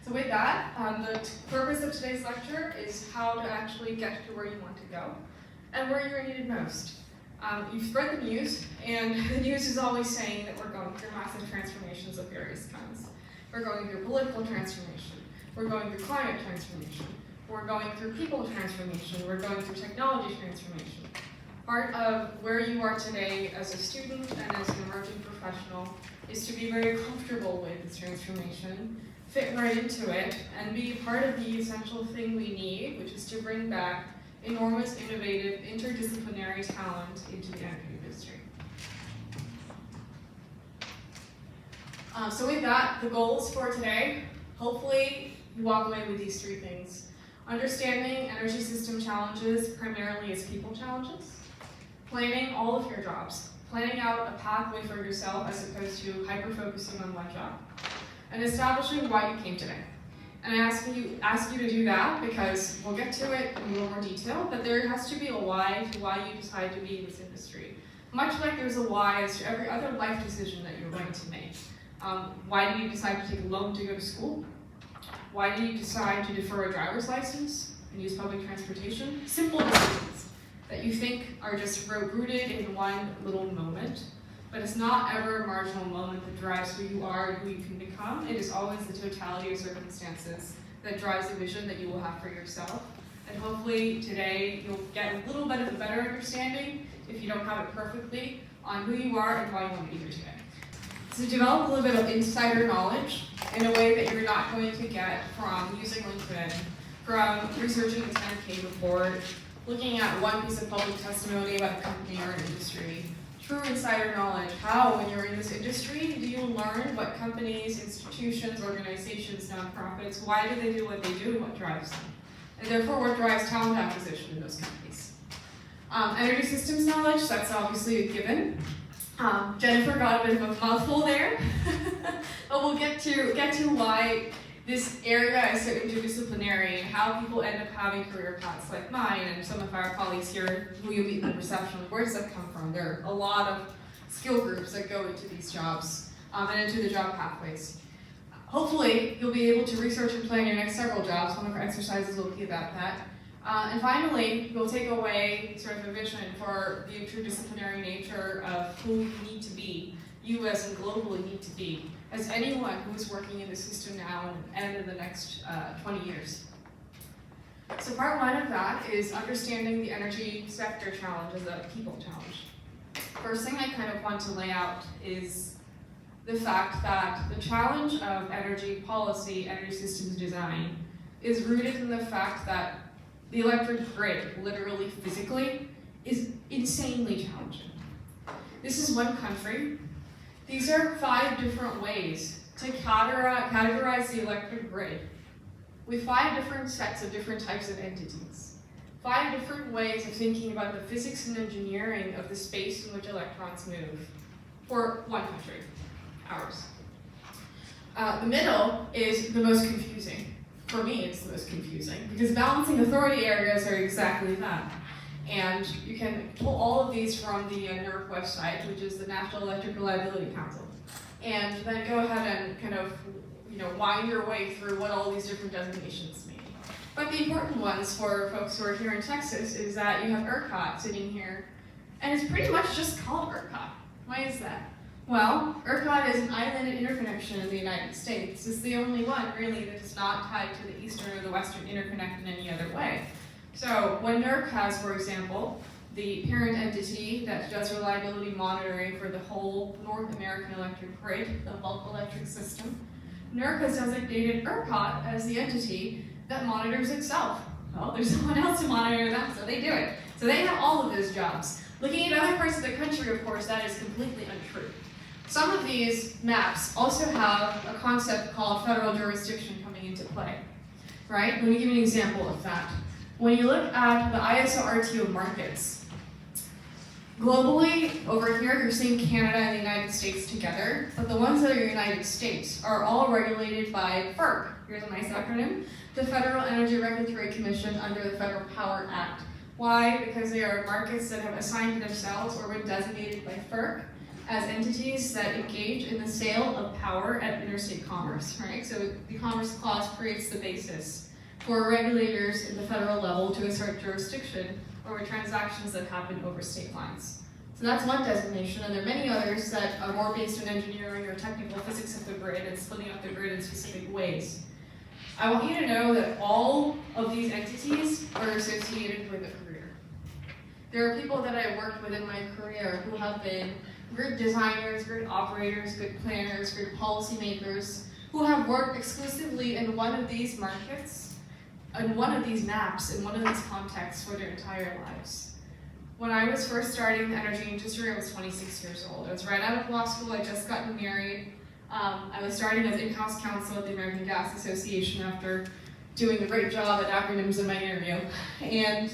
So with that, the purpose of today's lecture is how to actually get to where you want to go and where you're needed most. You've spread the news, and the news is always saying that we're going through massive transformations of various kinds. We're going through political transformation. We're going through climate transformation. We're going through people transformation. We're going through technology transformation. Part of where you are today as a student and as an emerging professional is to be very comfortable with this transformation, fit right into it, and be part of the essential thing we need, which is to bring back enormous, innovative, interdisciplinary talent into the energy industry. So with that, the goals for today, hopefully you walk away with these three things. Understanding energy system challenges primarily as people challenges. Planning all of your jobs. Planning out a pathway for yourself as opposed to hyper-focusing on one job. And establishing why you came today. And I ask you to do that because we'll get to it in a little more detail, but there has to be a why to why you decide to be in this industry. Much like there's a why as to every other life decision that you're going to make. Why do you decide to take a loan to go to school? Why do you decide to defer a driver's license and use public transportation? Simple decisions that you think are just rooted in one little moment, but it's not ever a marginal moment that drives who you are and who you can become. It is always the totality of circumstances that drives the vision that you will have for yourself. And hopefully today you'll get a little bit of a better understanding, if you don't have it perfectly, on who you are and why you want to be here today. So develop a little bit of insider knowledge in a way that you're not going to get from using LinkedIn, from researching the 10K report, looking at one piece of public testimony about a company or an industry. True insider knowledge. How, when you're in this industry, do you learn what companies, institutions, organizations, nonprofits, why do they do what they do and what drives them? And therefore, what drives talent acquisition in those companies? Energy systems knowledge, that's obviously a given. Jennifer got a bit of a mouthful there, but we'll get to why this area is so interdisciplinary and how people end up having career paths like mine and some of our colleagues here who you meet in the reception. Where does that come from? There are a lot of skill groups that go into these jobs and into the job pathways. Hopefully, you'll be able to research and plan your next several jobs. One of our exercises will be about that. And finally, you'll take away sort of a vision for the interdisciplinary nature of who you need to be, you as in globally need to be, as anyone who is working in the system now and in the next 20 years. So part one of that is understanding the energy sector challenge as a people challenge. First thing I kind of want to lay out is the fact that the challenge of energy policy, energy systems design, is rooted in the fact that the electric grid, literally, physically, is insanely challenging. This is one country. These are 5 different ways to categorize the electric grid with 5 different sets of different types of entities. 5 different ways of thinking about the physics and engineering of the space in which electrons move for one country, ours. The middle is the most confusing. For me, it's the most confusing because balancing authority areas are exactly that. And you can pull all of these from the NERC website, which is the National Electric Reliability Council, and then go ahead and kind of, wind your way through what all these different designations mean. But the important ones for folks who are here in Texas is that you have ERCOT sitting here, and it's pretty much just called ERCOT. Why is that? Well, ERCOT is an island interconnection in the United States. It's the only one, really, that is not tied to the Eastern or the Western interconnect in any other way. So when NERC has, for example, the parent entity that does reliability monitoring for the whole North American electric grid, the bulk electric system, NERC has designated ERCOT as the entity that monitors itself. Well, there's someone else to monitor them, so they do it. So they have all of those jobs. Looking at other parts of the country, of course, that is completely untrue. Some of these maps also have a concept called federal jurisdiction coming into play, right? Let me give you an example of that. When you look at the ISO RTO markets, globally, over here, you're seeing Canada and the United States together, but the ones that are United States are all regulated by FERC. Here's a nice acronym, the Federal Energy Regulatory Commission under the Federal Power Act. Why? Because they are markets that have assigned to themselves or been designated by FERC as entities that engage in the sale of power at interstate commerce, right? So the Commerce Clause creates the basis for regulators at the federal level to assert jurisdiction over transactions that happen over state lines. So that's one designation, and there are many others that are more based on engineering or technical physics of the grid and splitting up the grid in specific ways. I want you to know that all of these entities are associated with a career. There are people that I worked with in my career who have been grid designers, grid operators, grid planners, grid policymakers, who have worked exclusively in one of these markets, in one of these maps, in one of these contexts for their entire lives. When I was first starting the energy industry, I was 26 years old. I was right out of law school, I just gotten married. I was starting as in-house counsel at the American Gas Association after doing a great job at acronyms in my interview. And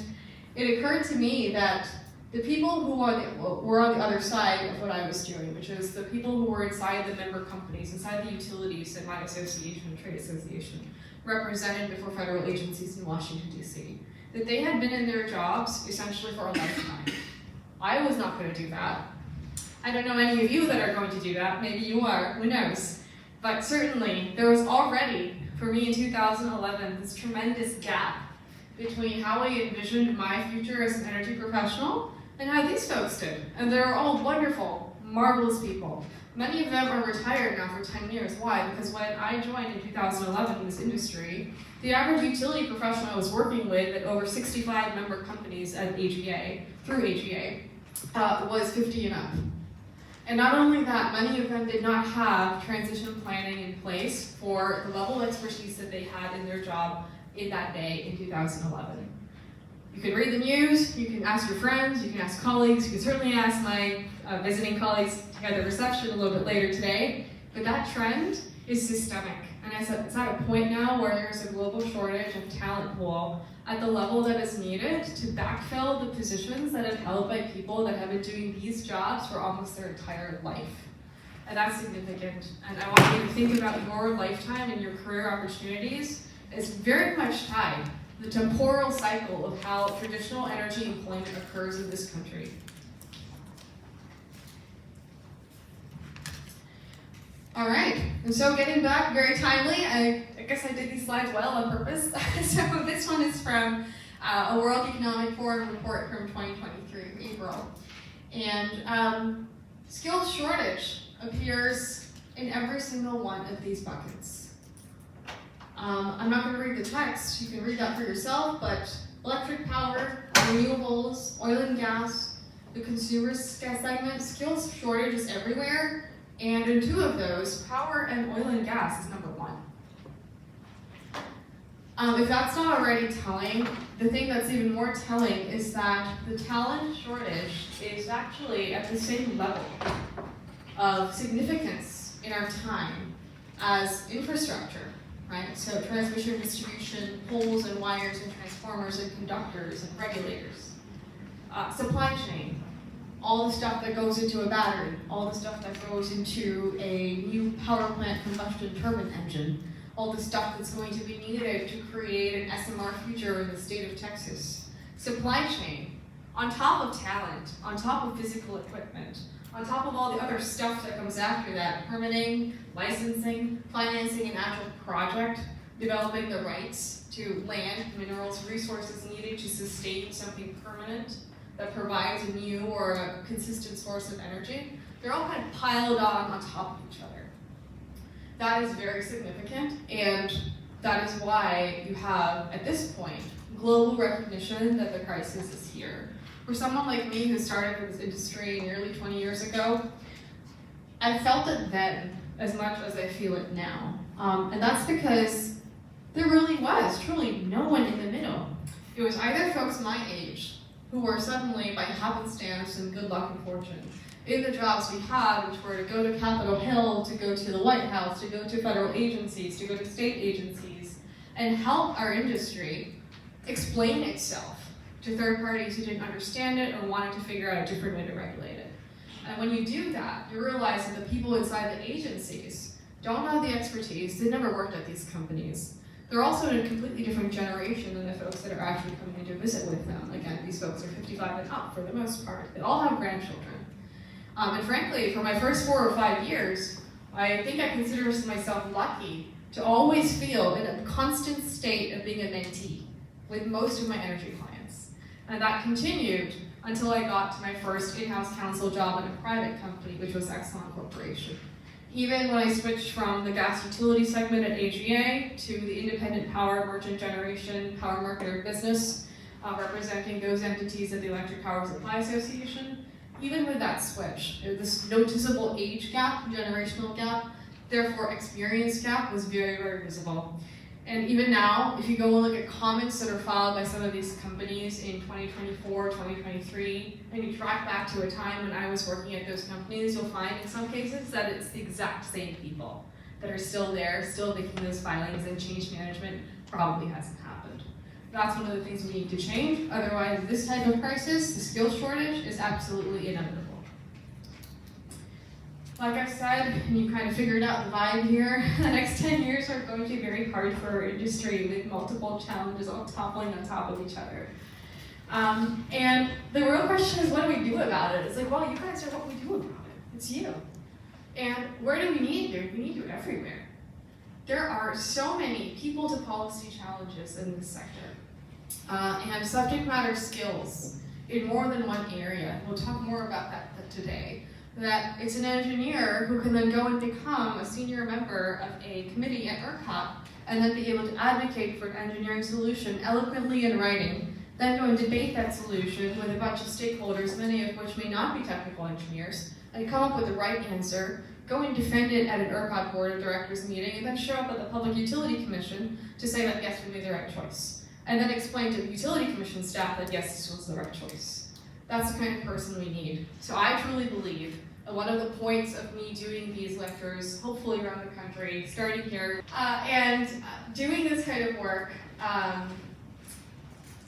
it occurred to me that the people who were on the other side of what I was doing, which is the people who were inside the member companies, inside the utilities in my association, trade association, represented before federal agencies in Washington, D.C., that they had been in their jobs essentially for a lifetime. I was not going to do that. I don't know any of you that are going to do that. Maybe you are, who knows? But certainly, there was already, for me in 2011, this tremendous gap between how I envisioned my future as an energy professional and how these folks did. And they're all wonderful, marvelous people. Many of them are retired now for 10 years. Why? Because when I joined in 2011 in this industry, the average utility professional I was working with at over 65 member companies at AGA, through AGA, was 50 and up. And not only that, many of them did not have transition planning in place for the level of expertise that they had in their job in that day in 2011. You can read the news, you can ask your friends, you can ask colleagues, you can certainly ask my visiting colleagues at the reception a little bit later today, but that trend is systemic. And it's at a point now where there's a global shortage of talent pool at the level that is needed to backfill the positions that are held by people that have been doing these jobs for almost their entire life. And that's significant. And I want you to think about your lifetime and your career opportunities as very much tied to the temporal cycle of how traditional energy employment occurs in this country. All right, and so getting back very timely, I guess I did these slides well on purpose. So this one is from a World Economic Forum report from 2023, April. And skills shortage appears in every single one of these buckets. I'm not gonna read the text, you can read that for yourself, but electric power, renewables, oil and gas, the consumer segment, skills shortage is everywhere. And in two of those, power and oil and gas is number one. If that's not already telling, the thing that's even more telling is that the talent shortage is actually at the same level of significance in our time as infrastructure, right? So transmission, distribution, poles and wires and transformers and conductors and regulators. Supply chain. All the stuff that goes into a battery, all the stuff that goes into a new power plant combustion turbine engine, all the stuff that's going to be needed to create an SMR future in the state of Texas. Supply chain, on top of talent, on top of physical equipment, on top of all the other stuff that comes after that, permitting, licensing, financing an actual project, developing the rights to land, minerals, resources needed to sustain something permanent that provides a new or a consistent source of energy, they're all kind of piled on top of each other. That is very significant, and that is why you have, at this point, global recognition that the crisis is here. For someone like me who started in this industry nearly 20 years ago, I felt it then as much as I feel it now. And that's because there really was truly no one in the middle. It was either folks my age who were suddenly, by happenstance and good luck and fortune, in the jobs we had, which were to go to Capitol Hill, to go to the White House, to go to federal agencies, to go to state agencies, and help our industry explain itself to third parties who didn't understand it or wanted to figure out a different way to regulate it. And when you do that, you realize that the people inside the agencies don't have the expertise, they never worked at these companies. They're also in a completely different generation than the folks that are actually coming to visit with them. Again, these folks are 55 and up for the most part. They all have grandchildren. And frankly, for my first 4 or 5 years, I think I consider myself lucky to always feel in a constant state of being a mentee with most of my energy clients. And that continued until I got to my first in-house counsel job in a private company, which was Exxon Corporation. Even when I switched from the gas utility segment at AGA to the independent power merchant generation power marketer business, representing those entities of the Electric Power Supply Association, even with that switch, this noticeable age gap, generational gap, therefore experience gap was very, very visible. And even now, if you go and look at comments that are filed by some of these companies in 2024, 2023, and you track back to a time when I was working at those companies, you'll find in some cases that it's the exact same people that are still there, still making those filings, and change management probably hasn't happened. That's one of the things we need to change. Otherwise, this type of crisis, the skills shortage, is absolutely inevitable. Like I said, and you kind of figured out the vibe here, the next 10 years are going to be very hard for our industry with multiple challenges all toppling on top of each other. And the real question is, what do we do about it? It's like, well, you guys are what we do about it. It's you. And where do we need you? We need you everywhere. There are so many people to policy challenges in this sector. And subject matter skills in more than one area. We'll talk more about that today. That it's an engineer who can then go and become a senior member of a committee at ERCOT and then be able to advocate for an engineering solution eloquently in writing, then go and debate that solution with a bunch of stakeholders, many of which may not be technical engineers, and come up with the right answer, go and defend it at an ERCOT board of directors meeting, and then show up at the Public Utility Commission to say that yes, we made the right choice. And then explain to the Utility Commission staff that yes, this was the right choice. That's the kind of person we need. So I truly believe one of the points of me doing these lectures, hopefully around the country, starting here, and doing this kind of work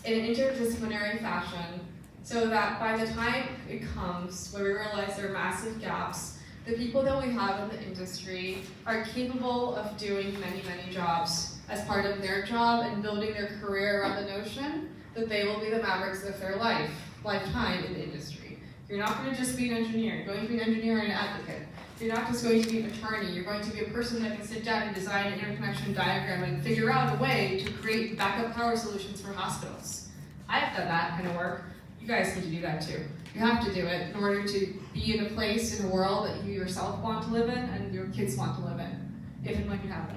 in an interdisciplinary fashion, so that by the time it comes where we realize there are massive gaps, the people that we have in the industry are capable of doing many, many jobs as part of their job and building their career around the notion that they will be the mavericks of their lifetime in the industry. You're not going to just be an engineer. You're going to be an engineer and an advocate. You're not just going to be an attorney. You're going to be a person that can sit down and design an interconnection diagram and figure out a way to create backup power solutions for hospitals. I've done that kind of work. You guys need to do that too. You have to do it in order to be in a place in a world that you yourself want to live in and your kids want to live in, if and when you have them.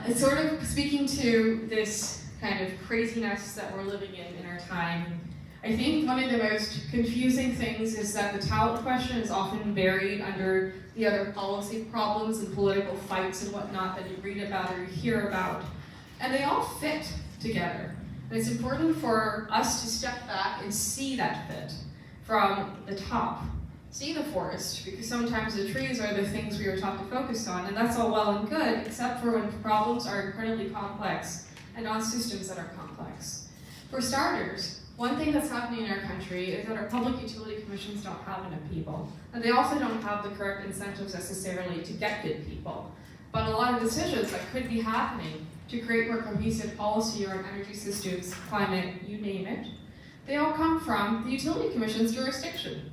It's sort of speaking to this kind of craziness that we're living in our time. I think one of the most confusing things is that the talent question is often buried under the other policy problems and political fights and whatnot that you read about or you hear about. And they all fit together. And it's important for us to step back and see that fit from the top. See the forest, because sometimes the trees are the things we are taught to focus on, and that's all well and good, except for when problems are incredibly complex and on systems that are complex. For starters, one thing that's happening in our country is that our public utility commissions don't have enough people. And they also don't have the correct incentives necessarily to get good people. But a lot of decisions that could be happening to create more cohesive policy around energy systems, climate, you name it, they all come from the utility commission's jurisdiction.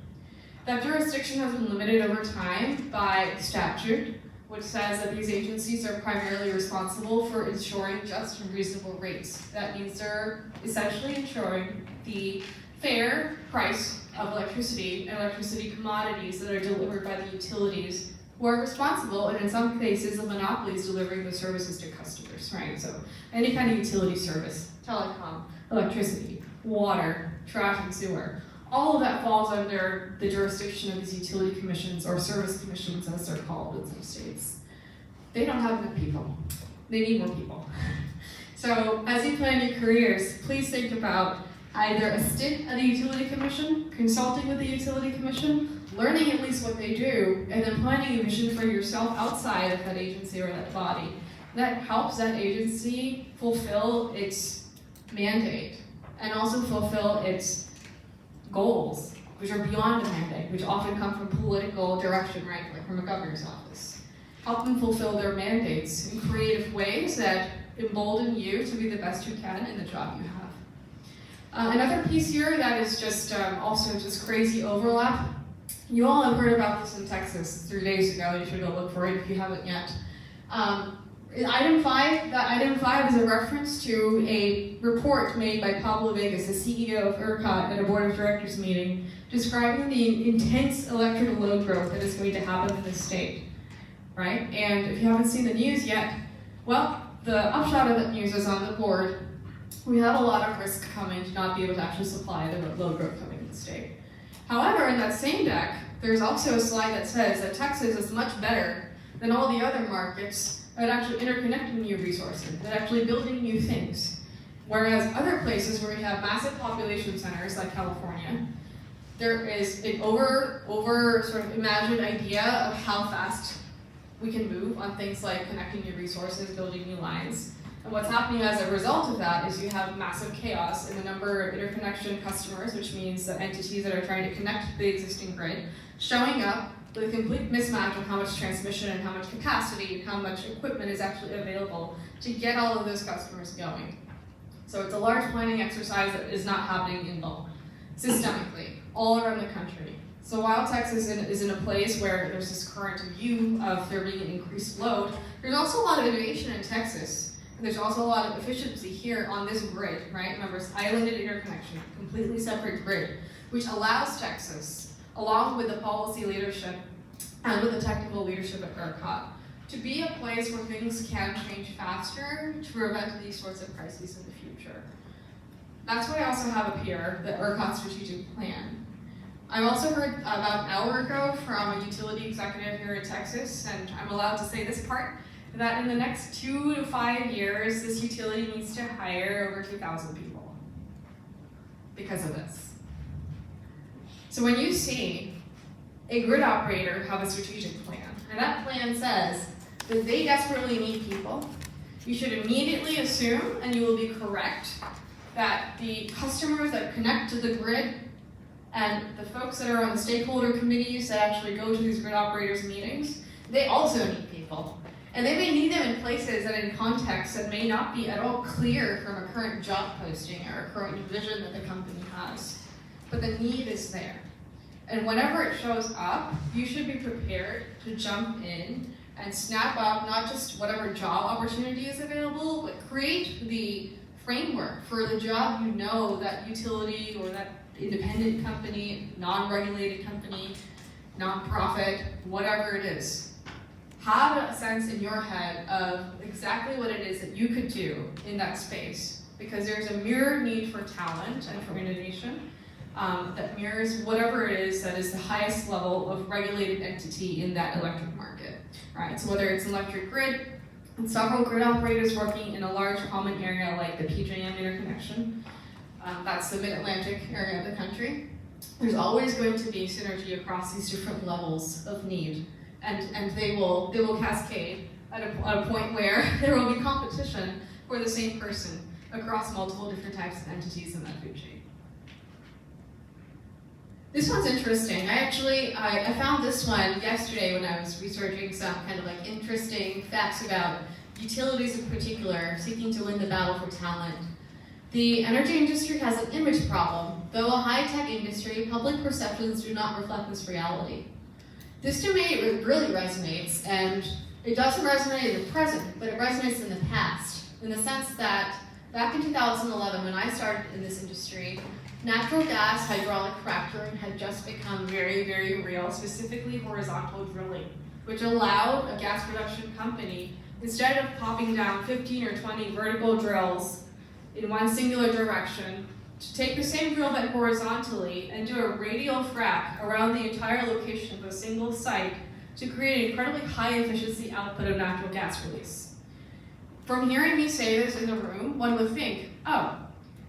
That jurisdiction has been limited over time by statute, which says that these agencies are primarily responsible for ensuring just and reasonable rates. That means they're essentially ensuring the fair price of electricity and electricity commodities that are delivered by the utilities, who are responsible, and in some cases the monopolies delivering the services to customers, right? So any kind of utility service, telecom, electricity, water, trash and sewer, all of that falls under the jurisdiction of these utility commissions, or service commissions as they're called in some states. They don't have enough people. They need more people. So as you plan your careers, please think about either a stint at the utility commission, consulting with the utility commission, learning at least what they do, and then planning a mission for yourself outside of that agency or that body. That helps that agency fulfill its mandate and also fulfill its goals, which are beyond the mandate, which often come from political direction, right, like from a governor's office. Help them fulfill their mandates in creative ways that embolden you to be the best you can in the job you have. Another piece here that is just also just crazy overlap. You all have heard about this in Texas 3 days ago. You should go look for it if you haven't yet. Item 5 is a reference to a report made by Pablo Vegas, the CEO of ERCOT, at a board of directors meeting, describing the intense electrical load growth that is going to happen in this state, right? And if you haven't seen the news yet, well, the upshot of that news is on the board. We have a lot of risk coming to not be able to actually supply the load growth coming in the state. However, in that same deck, there's also a slide that says that Texas is much better than all the other markets at actually interconnecting new resources, at actually building new things. Whereas other places where we have massive population centers like California, there is an over sort of imagined idea of how fast we can move on things like connecting new resources, building new lines. And what's happening as a result of that is you have massive chaos in the number of interconnection customers, which means the entities that are trying to connect the existing grid, showing up with a complete mismatch of how much transmission and how much capacity and how much equipment is actually available to get all of those customers going. So it's a large planning exercise that is not happening in bulk, systemically, all around the country. So while Texas is in a place where there's this current view of there being an increased load, there's also a lot of innovation in Texas. And there's also a lot of efficiency here on this grid, right? Remember, it's islanded interconnection, completely separate grid, which allows Texas, along with the policy leadership and with the technical leadership at ERCOT, to be a place where things can change faster to prevent these sorts of crises in the future. That's what I also have up here, the ERCOT strategic plan. I've also heard about an hour ago from a utility executive here in Texas, and I'm allowed to say this part, that in the next 2 to 5 years, this utility needs to hire over 2,000 people because of this. So when you see a grid operator have a strategic plan, and that plan says that they desperately need people, you should immediately assume, and you will be correct, that the customers that connect to the grid and the folks that are on the stakeholder committees that actually go to these grid operators meetings, they also need people. And they may need them in places and in contexts that may not be at all clear from a current job posting or a current vision that the company has. But the need is there. And whenever it shows up, you should be prepared to jump in and snap up not just whatever job opportunity is available, but create the framework for the job you know that utility or that independent company, non-regulated company, nonprofit, whatever it is. Have a sense in your head of exactly what it is that you could do in that space, because there's a mirror need for talent and for innovation that mirrors whatever it is that is the highest level of regulated entity in that electric market, right? So whether it's an electric grid, and several grid operators working in a large common area like the PJM interconnection, that's the mid-Atlantic area of the country, there's always going to be synergy across these different levels of need. And they will cascade at a point where there will be competition for the same person across multiple different types of entities in that food chain. This one's interesting. I found this one yesterday when I was researching some kind of like interesting facts about utilities in particular seeking to win the battle for talent. The energy industry has an image problem. Though a high-tech industry, public perceptions do not reflect this reality. This to me it really resonates, and it doesn't resonate in the present, but it resonates in the past, in the sense that back in 2011, when I started in this industry, natural gas hydraulic fracturing had just become very, very real, specifically horizontal drilling, which allowed a gas production company, instead of popping down 15 or 20 vertical drills in one singular direction, to take the same drill bit horizontally and do a radial frac around the entire location of a single site to create an incredibly high efficiency output of natural gas release. From hearing me say this in the room, one would think, oh,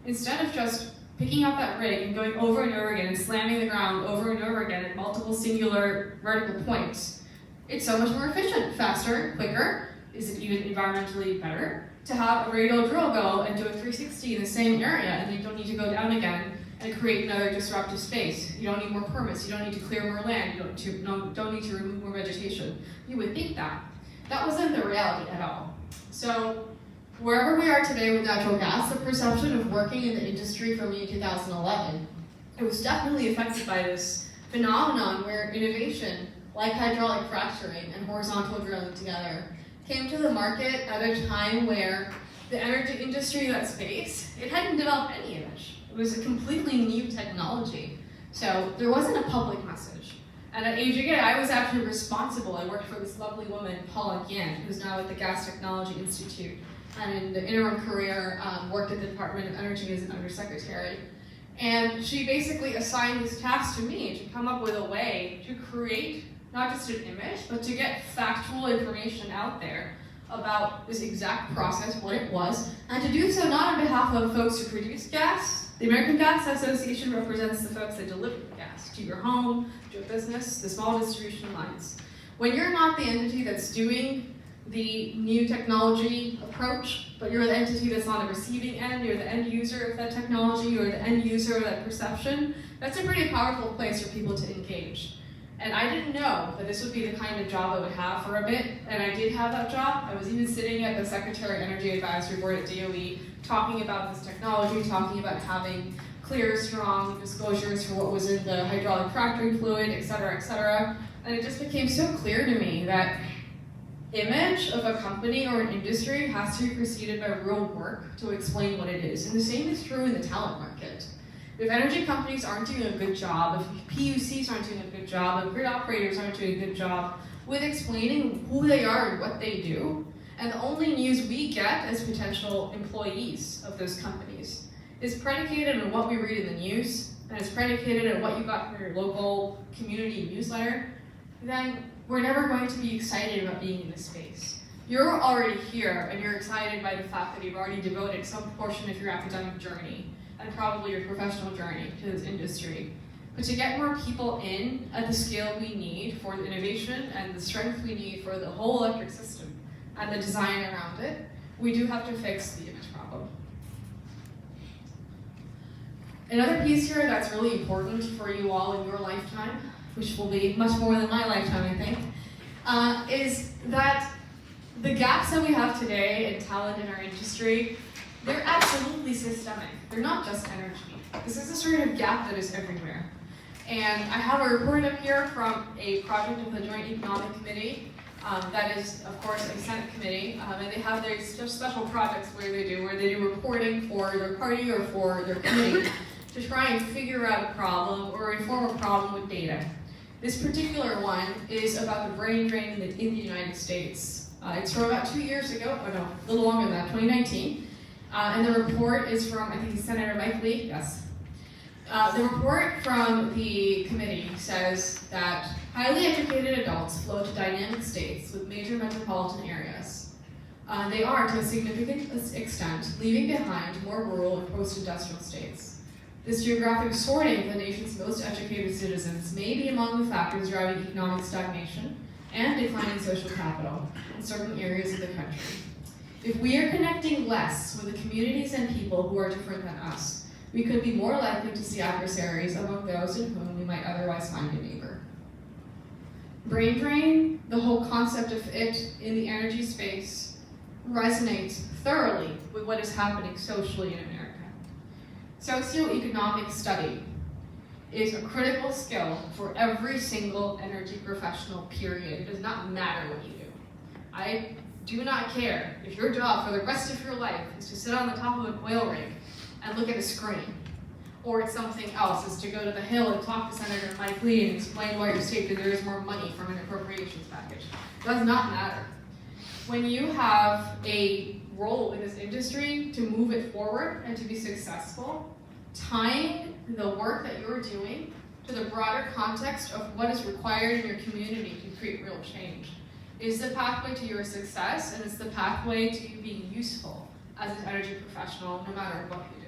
instead of just picking up that rig and going over and over again and slamming the ground over and over again at multiple singular vertical points, it's so much more efficient, faster, quicker. Is it even environmentally better to have a radial drill go and do a 360 in the same area, and you don't need to go down again and create another disruptive space? You don't need more permits, you don't need to clear more land, you don't need to remove more vegetation. You would think that. That wasn't the reality at all. So Wherever we are today with natural gas, the perception of working in the industry for me in 2011, it was definitely affected by this phenomenon where innovation, like hydraulic fracturing and horizontal drilling together, came to the market at a time where the energy industry, that space, it hadn't developed any image. It was a completely new technology. So there wasn't a public message. And at AGA, I was actually responsible. I worked for this lovely woman, Paula Gant, who's now at the Gas Technology Institute, and in the interim career worked at the Department of Energy as an undersecretary. And she basically assigned this task to me to come up with a way to create not just an image, but to get factual information out there about this exact process, what it was, and to do so not on behalf of folks who produce gas. The American Gas Association represents the folks that deliver the gas to your home, to your business, the small distribution lines. When you're not the entity that's doing the new technology approach, but you're the entity that's on the receiving end, you're the end user of that technology, you're the end user of that perception, that's a pretty powerful place for people to engage. And I didn't know that this would be the kind of job I would have for a bit, and I did have that job. I was even sitting at the Secretary Energy Advisory Board at DOE, talking about this technology, talking about having clear, strong disclosures for what was in the hydraulic fracturing fluid, et cetera, and it just became so clear to me that image of a company or an industry has to be preceded by real work to explain what it is. And the same is true in the talent market. If energy companies aren't doing a good job, if PUCs aren't doing a good job, if grid operators aren't doing a good job with explaining who they are and what they do, and the only news we get as potential employees of those companies is predicated on what we read in the news, and it's predicated on what you got from your local community newsletter, then we're never going to be excited about being in this space. You're already here, and you're excited by the fact that you've already devoted some portion of your academic journey and probably your professional journey to this industry. But to get more people in at the scale we need for the innovation and the strength we need for the whole electric system and the design around it, we do have to fix the image problem. Another piece here that's really important for you all in your lifetime, which will be much more than my lifetime, I think, is that the gaps that we have today in talent in our industry, they're absolutely systemic. They're not just energy. This is a sort of gap that is everywhere. And I have a report up here from a project of the Joint Economic Committee that is, of course, a Senate committee, and they have these special projects where they do reporting for their party or for their committee to try and figure out a problem or inform a problem with data. This particular one is about the brain drain in the United States. It's from about 2 years ago, or no, a little longer than that, 2019. And the report is from, I think, Senator Mike Lee, yes. The report from the committee says that highly educated adults flow to dynamic states with major metropolitan areas. They are, to a significant extent, leaving behind more rural and post-industrial states. This geographic sorting of the nation's most educated citizens may be among the factors driving economic stagnation and declining social capital in certain areas of the country. If we are connecting less with the communities and people who are different than us, we could be more likely to see adversaries among those in whom we might otherwise find a neighbor. Brain drain, the whole concept of it in the energy space, resonates thoroughly with what is happening socially in America. Socioeconomic study is a critical skill for every single energy professional, period. It does not matter what you do. I do not care if your job for the rest of your life is to sit on the top of an oil rig and look at a screen, or it's something else, is to go to the Hill and talk to Senator Mike Lee and explain why your state deserves more money from an appropriations package. It does not matter. When you have a role in this industry to move it forward and to be successful, tying the work that you're doing to the broader context of what is required in your community to create real change is the pathway to your success, and it's the pathway to you being useful as an energy professional, no matter what you do.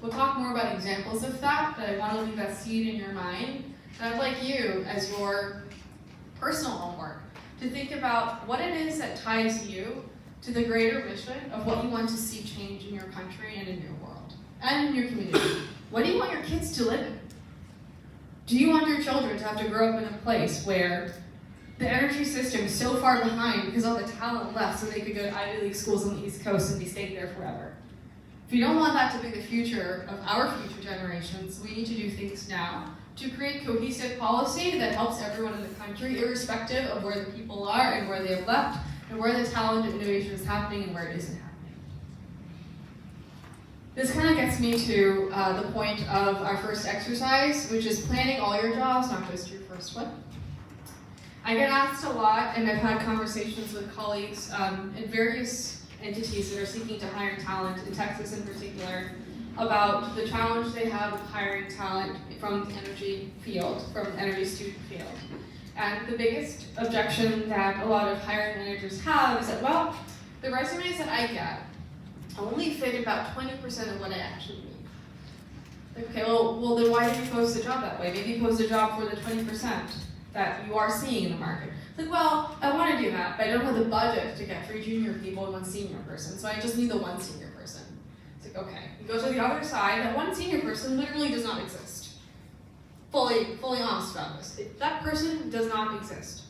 We'll talk more about examples of that, but I want to leave that seed in your mind. And I'd like you, as your personal homework, to think about what it is that ties you to the greater mission of what you want to see change in your country and in your world, and in your community. What do you want your kids to live in? Do you want your children to have to grow up in a place where the energy system is so far behind because all the talent left so they could go to Ivy League schools on the East Coast and be staying there forever. If you don't want that to be the future of our future generations, we need to do things now to create cohesive policy that helps everyone in the country, irrespective of where the people are and where they have left, and where the talent and innovation is happening and where it isn't happening. This kind of gets me to the point of our first exercise, which is planning all your jobs, not just your first one. I get asked a lot, and I've had conversations with colleagues in various entities that are seeking to hire talent, in Texas in particular, about the challenge they have with hiring talent from the energy field, from the energy student field. And the biggest objection that a lot of hiring managers have is that, well, the resumes that I get only fit about 20% of what I actually need. Okay, well then why did you post the job that way? Maybe you post a job for the 20% that you are seeing in the market. It's like, well, I want to do that, but I don't have the budget to get 3 junior people and 1 senior person, so I just need the 1 senior person. It's like, okay, you go to the other side, that 1 senior person literally does not exist. Fully honest about this. That person does not exist.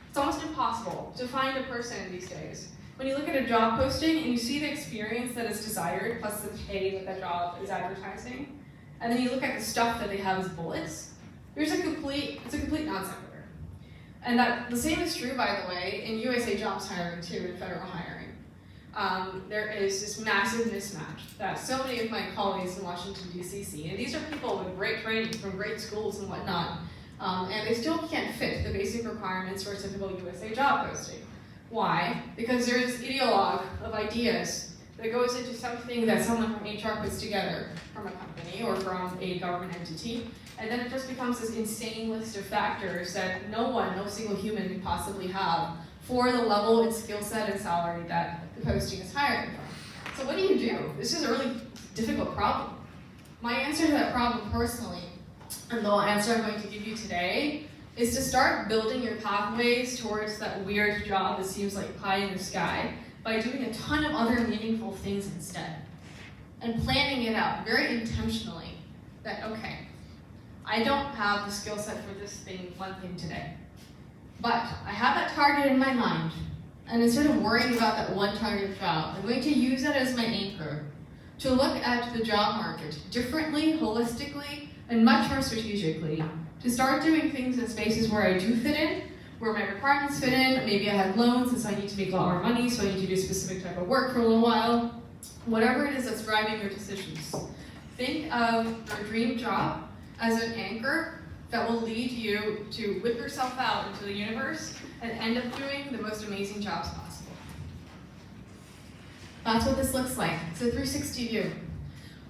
It's almost impossible to find a person these days. When you look at a job posting and you see the experience that is desired, plus the pay that job is advertising, and then you look at the stuff that they have as bullets, it's a complete non sequitur. And that the same is true, by the way, in USA jobs hiring too, in federal hiring. There is this massive mismatch that so many of my colleagues in Washington, D.C. see, and these are people with great training from great schools and whatnot, and they still can't fit the basic requirements for a typical USA job posting. Why? Because there is ideologue of ideas that goes into something that someone from HR puts together from a company or from a government entity, and then it just becomes this insane list of factors that no single human can possibly have for the level and skill set and salary that the posting is hiring from. So what do you do? This is a really difficult problem. My answer to that problem personally, and the answer I'm going to give you today, is to start building your pathways towards that weird job that seems like pie in the sky by doing a ton of other meaningful things instead. And planning it out very intentionally that, okay, I don't have the skill set for this one thing today, but I have that target in my mind, and instead of worrying about that one target job, I'm going to use that as my anchor to look at the job market differently, holistically, and much more strategically, to start doing things in spaces where I do fit in, where my requirements fit in. Maybe I have loans and so I need to make a lot more money, so I need to do a specific type of work for a little while. Whatever it is that's driving your decisions. Think of your dream job as an anchor that will lead you to whip yourself out into the universe and end up doing the most amazing jobs possible. That's what this looks like. It's a 360 view.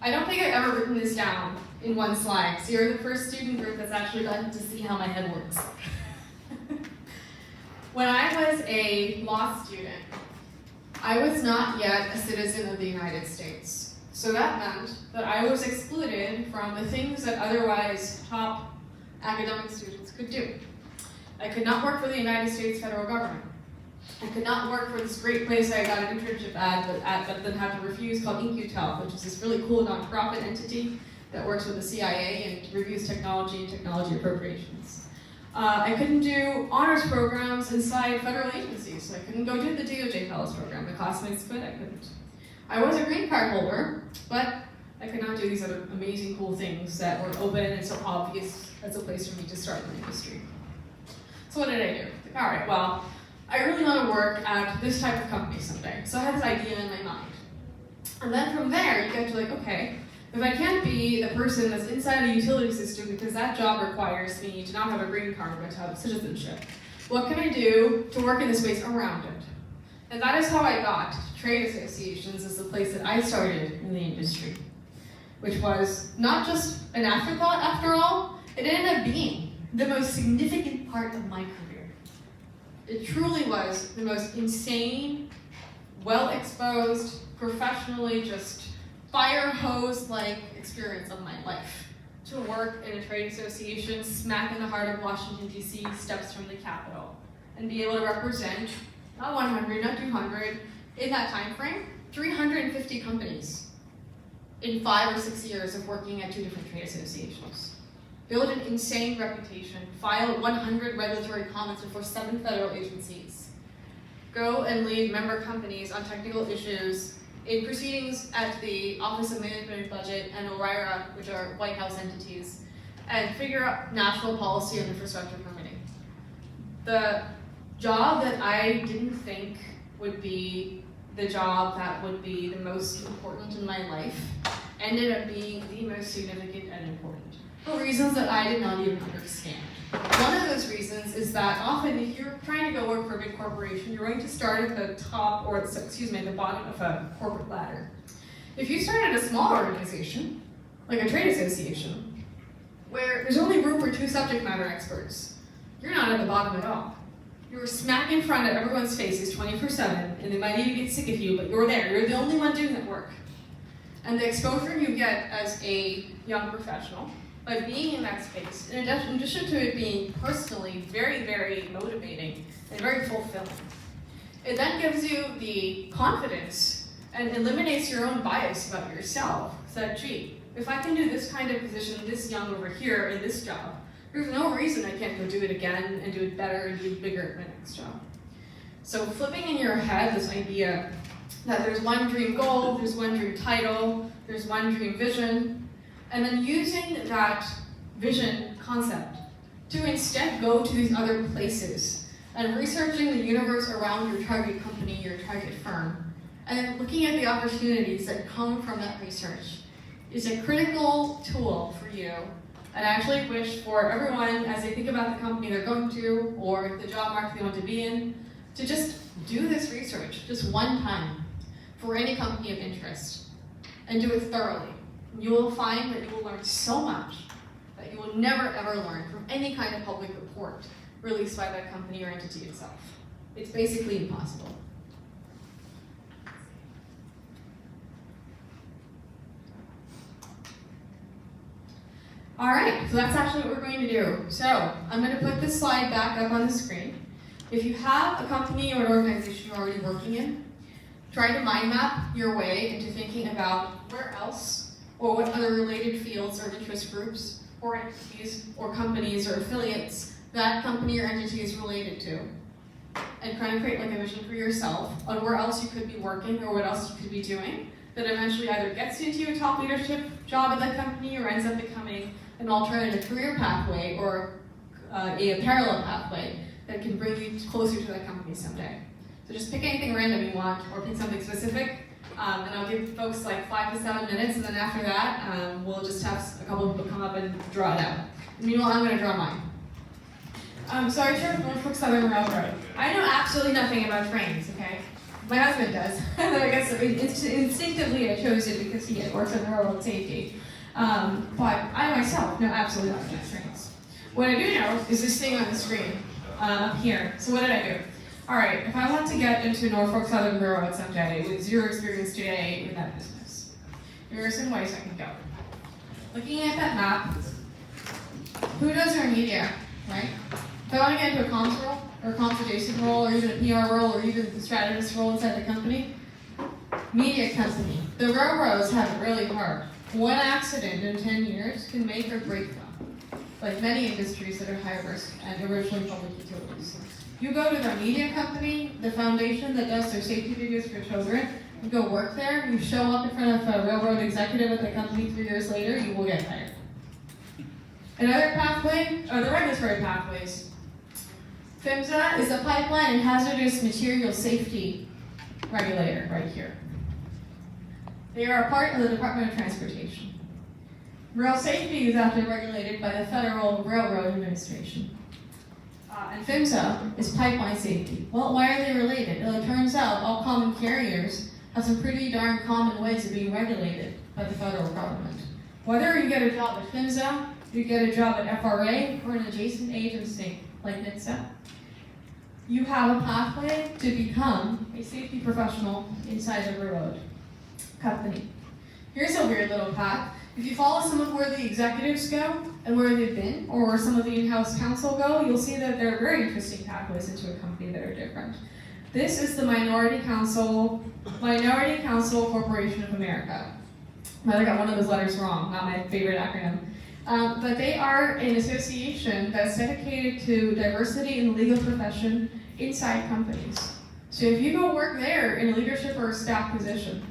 I don't think I've ever written this down in one slide, so you're the first student group that's actually gotten to see how my head works. When I was a law student, I was not yet a citizen of the United States. So that meant that I was excluded from the things that otherwise top academic students could do. I could not work for the United States federal government. I could not work for this great place I got an internship at but then had to refuse, called InQtel, which is this really cool nonprofit entity that works with the CIA and reviews technology and technology appropriations. I couldn't do honors programs inside federal agencies, so I couldn't go do the DOJ Fellows program. My classmates could, I couldn't. I was a green card holder, but I could not do these other amazing, cool things that were open and so obvious as a place for me to start in the industry. So what did I do? Like, all right, well, I really want to work at this type of company someday. So I had this idea in my mind. And then from there, you get to like, okay, if I can't be the person that's inside a utility system because that job requires me to not have a green card but to have citizenship, what can I do to work in the space around it? And that is how I got trade associations as the place that I started in the industry, which was not just an afterthought after all, it ended up being the most significant part of my career. It truly was the most insane, well-exposed, professionally just fire hose-like experience of my life. To work in a trade association smack in the heart of Washington, D.C., steps from the Capitol, and be able to represent, not 100, not 200, in that time frame, 350 companies in 5 or 6 years of working at 2 different trade associations. build an insane reputation, file 100 regulatory comments before 7 federal agencies, go and lead member companies on technical issues in proceedings at the Office of Management and Budget and OIRA, which are White House entities, and figure out national policy on infrastructure permitting. The job that I didn't think would be the job that would be the most important in my life ended up being the most significant and important, for reasons that I did not even understand. One of those reasons is that often if you're trying to go work for a big corporation, you're going to start at the top, or the bottom of a corporate ladder. If you start at a small organization, like a trade association, where there's only room for 2 subject matter experts, you're not at the bottom at all. You're smack in front of everyone's faces 24/7, and they might even get sick of you, but you're there. You're the only one doing that work. And the exposure you get as a young professional by being in that space, in addition to it being personally very, very motivating and very fulfilling, it then gives you the confidence and eliminates your own bias about yourself. So that, gee, if I can do this kind of position, this young over here in this job, there's no reason I can't go do it again and do it better and do it bigger at my next job. So flipping in your head this idea that there's one dream goal, there's one dream title, there's one dream vision, and then using that vision concept to instead go to these other places and researching the universe around your target company, your target firm, and then looking at the opportunities that come from that research is a critical tool for you. And I actually wish for everyone, as they think about the company they're going to or the job market they want to be in, to just do this research just one time for any company of interest and do it thoroughly. You will find that you will learn so much that you will never ever learn from any kind of public report released by that company or entity itself. It's basically impossible. All right, so that's actually what we're going to do. So I'm going to put this slide back up on the screen. If you have a company or an organization you're already working in, try to mind map your way into thinking about where else or what other related fields or interest groups or entities or companies or affiliates that company or entity is related to. And try and create like a vision for yourself on where else you could be working or what else you could be doing that eventually either gets you into a top leadership job at that company or ends up becoming an alternative career pathway or a parallel pathway that can bring you closer to that company someday. So just pick anything random you want or pick something specific. And I'll give folks like 5 to 7 minutes, and then after that, we'll just have a couple of people come up and draw it out. And meanwhile, I'm going to draw mine. So I chose Norfolk Southern Railroad. I know absolutely nothing about trains, okay? My husband does. I guess instinctively I chose it because he works in railroad safety. But I myself know absolutely nothing about trains. What I do know is this thing on the screen up here. So what did I do? All right, if I want to get into Norfolk Southern Railroad someday with zero experience today in that business, here are some ways I can go. Looking at that map, who does our media, right? If I want to get into a comms role, or a comms adjacent role, or even a PR role, or even the strategist role inside the company, media company. The railroads have it really hard. One accident in 10 years can make or break them, like many industries that are high risk and originally public utilities. You go to the media company, the foundation that does their safety videos for children, you go work there, you show up in front of a railroad executive at the company 3 years later, you will get hired. Another pathway are the regulatory pathways. PHMSA is the Pipeline and Hazardous Material Safety Regulator right here. They are a part of the Department of Transportation. Rail safety is actually regulated by the Federal Railroad Administration. And PHMSA is pipeline safety. Well, why are they related? Well, it turns out all common carriers have some pretty darn common ways of being regulated by the federal government. Whether you get a job at PHMSA, you get a job at FRA, or an adjacent agency like NHTSA, you have a pathway to become a safety professional inside the railroad company. Here's a weird little path. If you follow some of where the executives go and where they've been, or where some of the in-house counsel go, you'll see that there are very interesting pathways into a company that are different. This is the Minority Council Corporation of America. Might have got one of those letters wrong, not my favorite acronym. But they are an association that's dedicated to diversity in the legal profession inside companies. So if you go work there in a leadership or a staff position,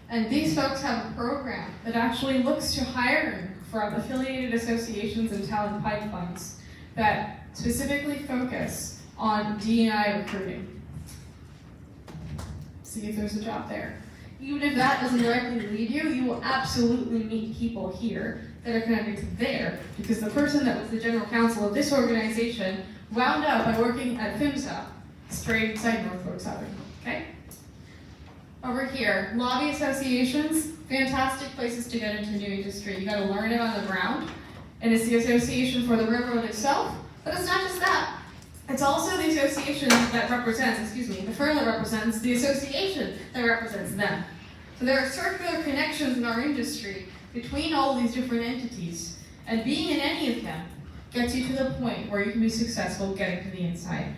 and these folks have a program that actually looks to hiring from affiliated associations and talent pipelines that specifically focus on D&I recruiting. See if there's a job there. Even if that doesn't directly lead you, you will absolutely meet people here that are connected to there, because the person that was the general counsel of this organization wound up by working at PHMSA, straight inside Norfolk Southern, okay? Over here, lobby associations, fantastic places to get into new industry. You gotta learn it on the ground, and it's the association for the railroad itself, but it's not just that. It's also the association that represents, the firm that represents the association that represents them. So there are circular connections in our industry between all these different entities, and being in any of them gets you to the point where you can be successful getting to the inside.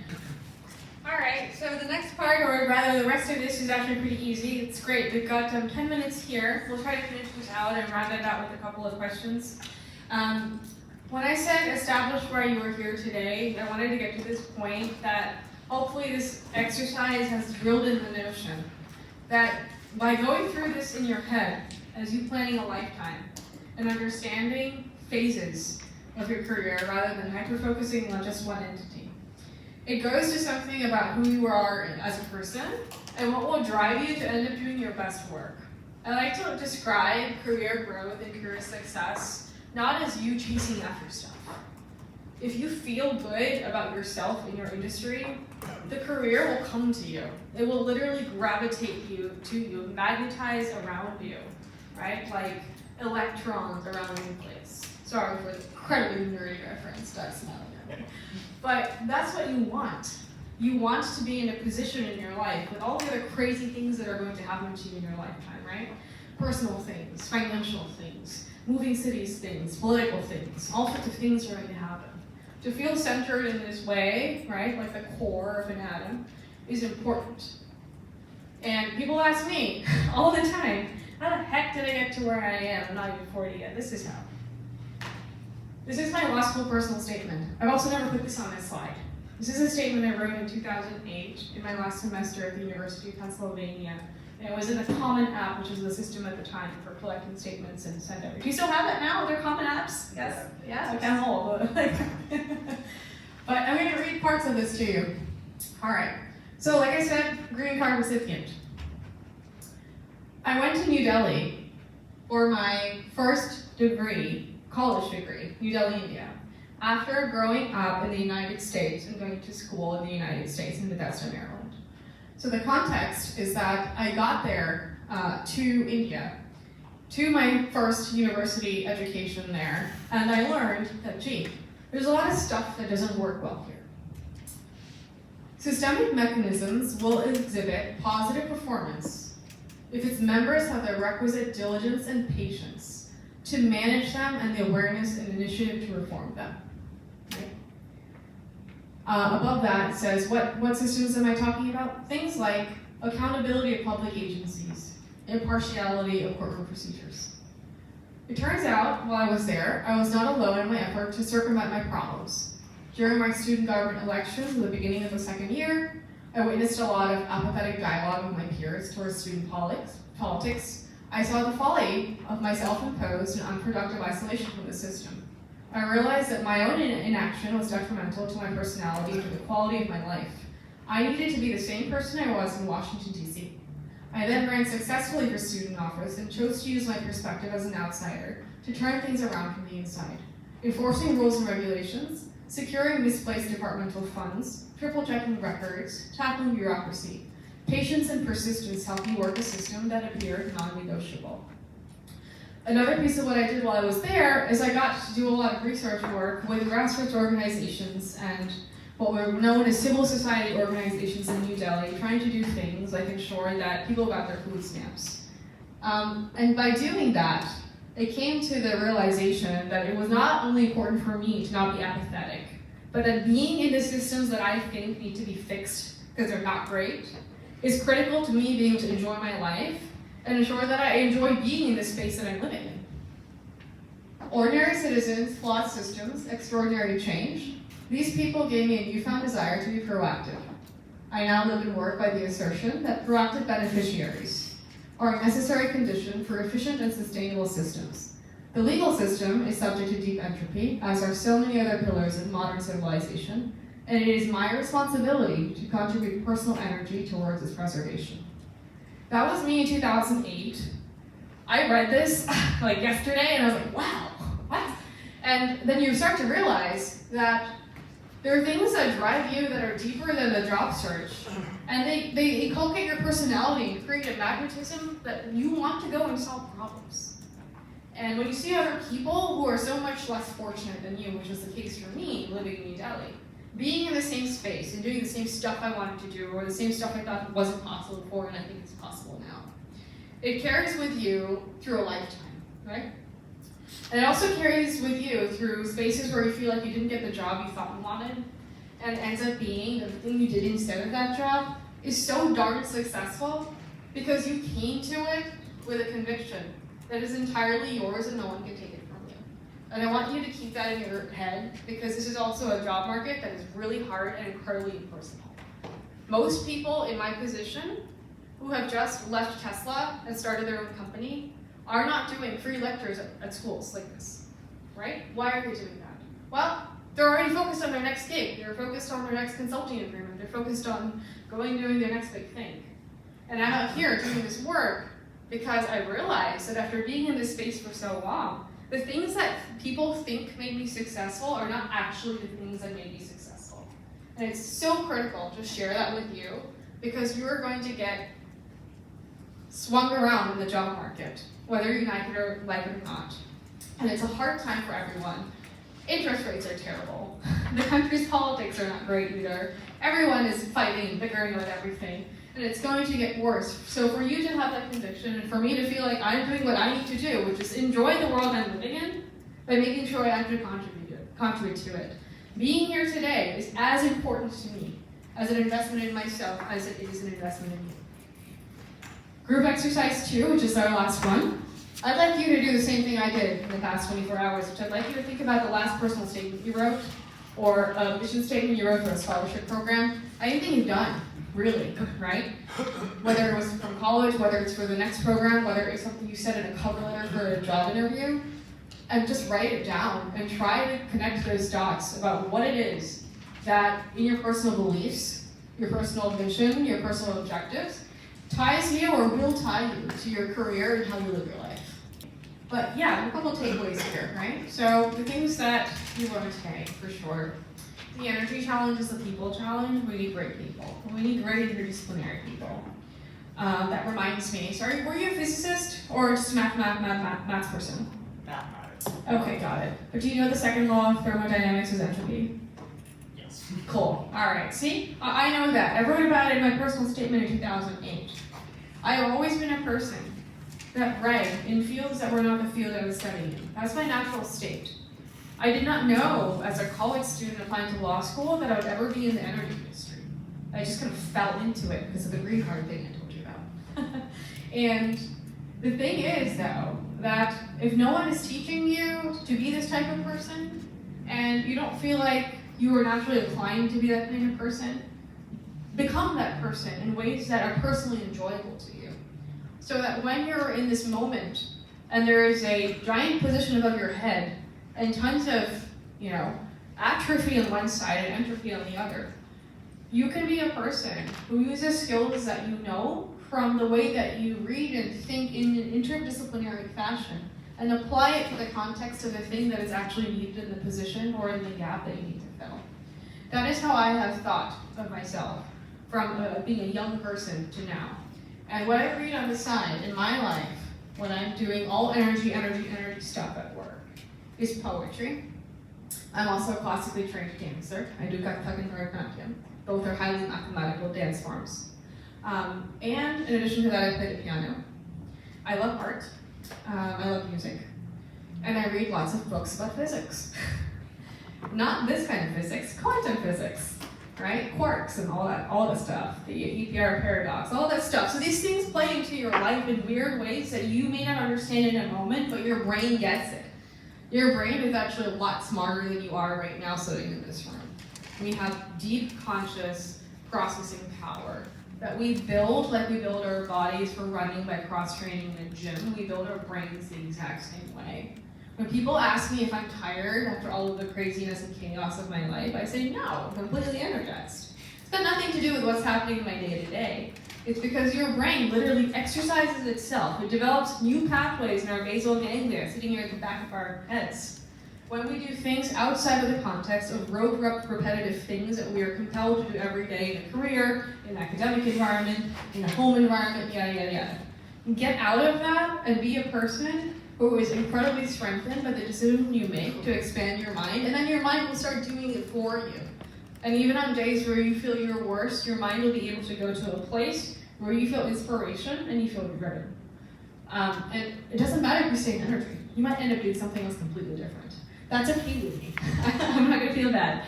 Alright, so the next part, or rather the rest of this, is actually pretty easy. It's great. We've got 10 minutes here. We'll try to finish this out and round it out with a couple of questions. When I said establish why you are here today, I wanted to get to this point that hopefully this exercise has drilled in the notion that by going through this in your head as you planning a lifetime and understanding phases of your career rather than hyper-focusing on just one entity, it goes to something about who you are as a person and what will drive you to end up doing your best work. I like to describe career growth and career success not as you chasing after stuff. If you feel good about yourself in your industry, the career will come to you. It will literally gravitate you to you, magnetize around you, right? Like electrons around the nucleus. Sorry for the incredibly nerdy reference, that's not it. But that's what you want. You want to be in a position in your life with all the other crazy things that are going to happen to you in your lifetime, right? Personal things, financial things, moving cities things, political things, all sorts of things are going to happen. To feel centered in this way, right, like the core of an atom, is important. And people ask me all the time, how the heck did I get to where I am? I'm not even 40 yet. This is how. This is my law school personal statement. I've also never put this on this slide. This is a statement I wrote in 2008 in my last semester at the University of Pennsylvania. And it was in the Common App, which was the system at the time for collecting statements and send out. Do you still have that now? Are there Common Apps? Yes? Yeah? Okay, I'm old. But I'm going to read parts of this to you. All right. So like I said, green card recipient. I went to New Delhi for my first degree, college degree, New Delhi, India, after growing up in the United States and going to school in the United States in Bethesda, Maryland. So the context is that I got there to India, to my first university education there, and I learned that, gee, there's a lot of stuff that doesn't work well here. Systemic mechanisms will exhibit positive performance if its members have the requisite diligence and patience to manage them and the awareness and initiative to reform them. Above that, it says, what systems am I talking about? Things like accountability of public agencies, impartiality of courtroom procedures. It turns out, while I was there, I was not alone in my effort to circumvent my problems. During my student government elections at the beginning of the second year, I witnessed a lot of apathetic dialogue with my peers towards student politics. I saw the folly of my self-imposed and unproductive isolation from the system. I realized that my own inaction was detrimental to my personality and to the quality of my life. I needed to be the same person I was in Washington, D.C. I then ran successfully for student office and chose to use my perspective as an outsider to turn things around from the inside. Enforcing rules and regulations, securing misplaced departmental funds, triple-checking records, tackling bureaucracy. Patience and persistence helped me work a system that appeared non-negotiable. Another piece of what I did while I was there is I got to do a lot of research work with grassroots organizations and what were known as civil society organizations in New Delhi, trying to do things like ensure that people got their food stamps. And by doing that, it came to the realization that it was not only important for me to not be apathetic, but that being in the systems that I think need to be fixed because they're not great is critical to me being able to enjoy my life and ensure that I enjoy being in the space that I'm living in. Ordinary citizens, flawed systems, extraordinary change. These people gave me a newfound desire to be proactive. I now live and work by the assertion that proactive beneficiaries are a necessary condition for efficient and sustainable systems. The legal system is subject to deep entropy, as are so many other pillars of modern civilization, and it is my responsibility to contribute personal energy towards its preservation. That was me in 2008. I read this like yesterday, and I was like, wow, what? And then you start to realize that there are things that drive you that are deeper than the job search, and they inculcate your personality and create a magnetism that you want to go and solve problems. And when you see other people who are so much less fortunate than you, which was the case for me living in New Delhi, being in the same space and doing the same stuff I wanted to do, or the same stuff I thought wasn't possible before and I think it's possible now, it carries with you through a lifetime, right? And it also carries with you through spaces where you feel like you didn't get the job you thought you wanted, and it ends up being that the thing you did instead of that job is so darn successful because you came to it with a conviction that is entirely yours and no one can take it from you. And I want you to keep that in your head because this is also a job market that is really hard and incredibly impersonal. Most people in my position who have just left Tesla and started their own company are not doing free lectures at schools like this, right? Why are they doing that? Well, they're already focused on their next gig. They're focused on their next consulting agreement. They're focused on doing their next big thing. And I'm out here doing this work because I realized that after being in this space for so long, the things that people think made me successful are not actually the things that made me successful. And it's so critical to share that with you because you are going to get swung around in the job market, whether you like it or not. And it's a hard time for everyone. Interest rates are terrible. The country's politics are not great either. Everyone is fighting and bickering about everything. And it's going to get worse. So for you to have that conviction and for me to feel like I'm doing what I need to do, which is enjoy the world I'm living in by making sure I actually contribute to it. Being here today is as important to me as an investment in myself as it is an investment in you. Group exercise 2, which is our last one. I'd like you to do the same thing I did in the past 24 hours, which I'd like you to think about the last personal statement you wrote, or a mission statement you wrote for a scholarship program. Anything you've done, really, right? Whether it was from college, whether it's for the next program, whether it's something you said in a cover letter for a job interview, and just write it down and try to connect those dots about what it is that in your personal beliefs, your personal vision, your personal objectives, ties you or will tie you to your career and how you live your life. But yeah, a couple takeaways here, right? So the things that you learned today, for sure. The energy challenge is the people challenge. We need great people. We need great interdisciplinary people. That reminds me, sorry, were you a physicist or just a maths person? Mathematics. Okay, got it. But do you know the second law of thermodynamics is entropy? Yes. Cool. All right. See, I know that. I wrote about it in my personal statement in 2008. I have always been a person that read in fields that were not the field I was studying in. That's my natural state. I did not know, as a college student applying to law school, that I would ever be in the energy industry. I just kind of fell into it because of the green card thing I told you about. And the thing is, though, that if no one is teaching you to be this type of person, and you don't feel like you are naturally inclined to be that kind of person, become that person in ways that are personally enjoyable to you. So that when you're in this moment, and there is a giant position above your head, and tons of, atrophy on one side and entropy on the other, you can be a person who uses skills that you know from the way that you read and think in an interdisciplinary fashion, and apply it to the context of the thing that is actually needed in the position or in the gap that you need to fill. That is how I have thought of myself from being a young person to now. And what I read on the side in my life, when I'm doing all energy stuff at work, is poetry. I'm also a classically trained dancer. I do Kathak and Bharatanatyam. Both are highly mathematical dance forms. And in addition to that, I play the piano. I love art. I love music. And I read lots of books about physics. Not this kind of physics, quantum physics. Right? Quarks and all that stuff, the EPR paradox, all that stuff. So these things play into your life in weird ways that you may not understand in a moment, but your brain gets it. Your brain is actually a lot smarter than you are right now sitting in this room. We have deep conscious processing power that we build like we build our bodies for running by cross-training in a gym. We build our brains the exact same way. When people ask me if I'm tired after all of the craziness and chaos of my life, I say no, I'm completely energized. It's got nothing to do with what's happening in my day-to-day. It's because your brain literally exercises itself. It develops new pathways in our basal ganglia, sitting here at the back of our heads. When we do things outside of the context of rote, repetitive things that we are compelled to do every day in a career, in an academic environment, in a home environment, yada, yada, yada. Get out of that and be a person who is incredibly strengthened by the decision you make to expand your mind, and then your mind will start doing it for you. And even on days where you feel your worst, your mind will be able to go to a place where you feel inspiration and you feel driven. And it doesn't matter if you stay in energy. You might end up doing something else completely different. That's okay with me. I'm not gonna feel bad.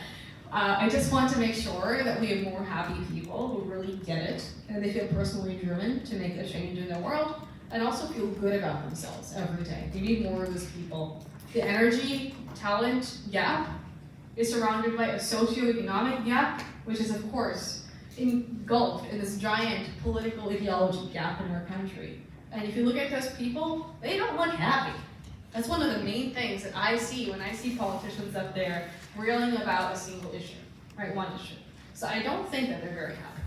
I just want to make sure that we have more happy people who really get it and they feel personally driven to make a change in their world and also feel good about themselves every day. We need more of those people. The energy, talent gap is surrounded by a socioeconomic gap, which is of course engulfed in this giant political ideology gap in our country. And if you look at those people, they don't look happy. That's one of the main things that I see when I see politicians up there railing about a single issue, right, one issue. So I don't think that they're very happy.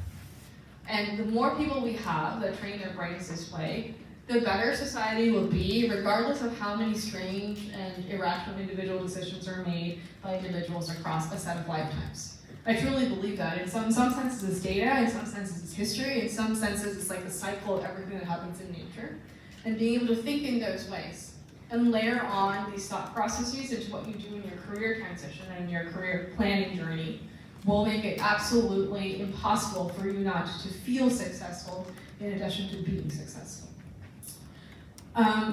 And the more people we have that train their brains this way, the better society will be, regardless of how many strange and irrational individual decisions are made by individuals across a set of lifetimes. I truly believe that. In some senses it's data, in some senses it's history, in some senses it's like the cycle of everything that happens in nature. And being able to think in those ways and layer on these thought processes into what you do in your career transition and your career planning journey will make it absolutely impossible for you not to feel successful in addition to being successful.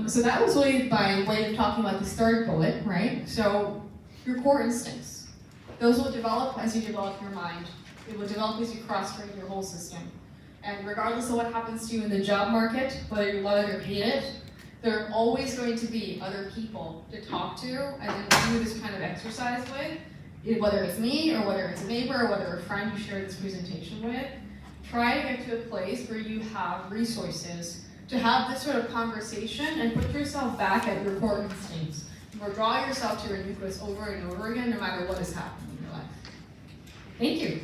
So that was really by way of talking about this third bullet, right? So your core instincts. Those will develop as you develop your mind. It will develop as you cross-train your whole system. And regardless of what happens to you in the job market, whether you love it or hate it, there are always going to be other people to talk to and then do this kind of exercise with, whether it's me or whether it's a neighbor or whether a friend you share this presentation with. Try to get to a place where you have resources to have this sort of conversation and put yourself back at your core instincts. Or draw yourself to your nucleus over and over again, no matter what is happening in your life. Thank you.